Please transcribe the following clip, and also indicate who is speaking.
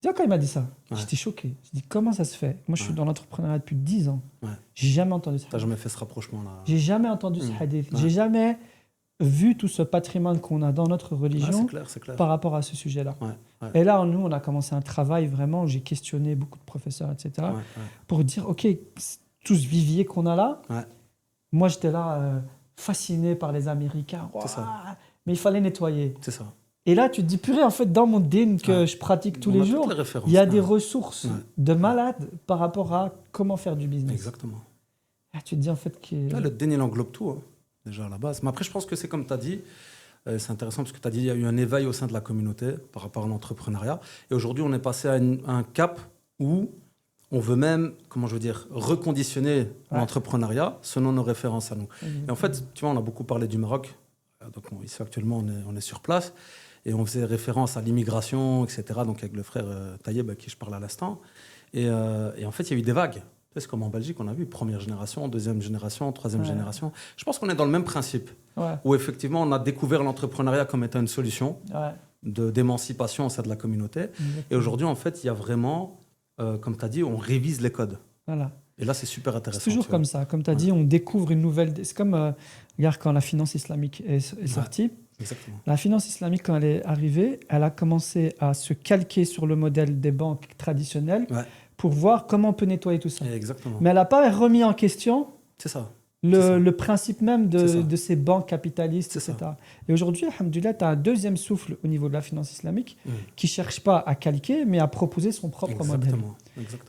Speaker 1: Déjà, quand il m'a dit ça,
Speaker 2: Ouais.
Speaker 1: j'étais choqué. Je dis, comment ça se fait? Moi, je suis
Speaker 2: Ouais.
Speaker 1: dans l'entrepreneuriat depuis 10 ans.
Speaker 2: Ouais.
Speaker 1: J'ai jamais entendu ça.
Speaker 2: T'as jamais fait ce rapprochement-là?
Speaker 1: J'ai jamais entendu ce hadith.
Speaker 2: Ouais.
Speaker 1: J'ai jamais vu tout ce patrimoine qu'on a dans notre
Speaker 2: Ouais,
Speaker 1: religion
Speaker 2: c'est clair.
Speaker 1: par rapport à ce sujet-là.
Speaker 2: Ouais, ouais,
Speaker 1: Et là, nous, on a commencé un travail vraiment, j'ai questionné beaucoup de professeurs, etc.,
Speaker 2: ouais, ouais,
Speaker 1: pour dire, OK, tout ce vivier qu'on a là,
Speaker 2: ouais.
Speaker 1: moi, j'étais là fasciné par les Américains.
Speaker 2: C'est ça.
Speaker 1: Ouah, mais il fallait nettoyer.
Speaker 2: C'est ça.
Speaker 1: Et là, tu te dis, purée, en fait, dans mon din que
Speaker 2: Ouais.
Speaker 1: je pratique tous
Speaker 2: On
Speaker 1: les
Speaker 2: a toutes
Speaker 1: jours,
Speaker 2: les références.
Speaker 1: il y a des
Speaker 2: Ouais.
Speaker 1: ressources
Speaker 2: Ouais.
Speaker 1: de malades par rapport à comment faire du business.
Speaker 2: Exactement.
Speaker 1: Là, tu te dis, en fait, que...
Speaker 2: Là, le déni il englobe tout, hein, déjà à la base. Mais après, je pense que c'est comme tu as dit, c'est intéressant parce que tu as dit qu'il y a eu un éveil au sein de la communauté par rapport à l'entrepreneuriat. Et aujourd'hui, on est passé à un cap où on veut même, comment je veux dire, reconditionner l'entrepreneuriat selon nos références à nous. Et en fait, tu vois, on a beaucoup parlé du Maroc. Donc, bon, ici, actuellement, on est sur place. Et on faisait référence à l'immigration, etc. Donc, avec le frère Tayeb, à qui je parle à l'instant. Et en fait, il y a eu des vagues. C'est comme en Belgique, on a vu première génération, deuxième génération, troisième génération. Je pense qu'on est dans le même principe, où effectivement, on a découvert l'entrepreneuriat comme étant une solution d'émancipation au sein de la communauté. Et aujourd'hui, en fait, il y a vraiment, comme tu as dit, on révise les codes.
Speaker 1: Voilà.
Speaker 2: Et là, c'est super intéressant.
Speaker 1: C'est toujours comme ça. Comme tu as dit, on découvre une nouvelle... C'est comme, regarde, quand la finance islamique est sortie,
Speaker 2: exactement.
Speaker 1: La finance islamique, quand elle est arrivée, elle a commencé à se calquer sur le modèle des banques traditionnelles pour voir comment on peut nettoyer tout ça.
Speaker 2: Exactement.
Speaker 1: Mais elle n'a pas remis en question le principe même de ces banques capitalistes, etc. Et aujourd'hui, alhamdoulilah, tu as un deuxième souffle au niveau de la finance islamique qui ne cherche pas à calquer, mais à proposer son propre modèle.
Speaker 2: Exactement.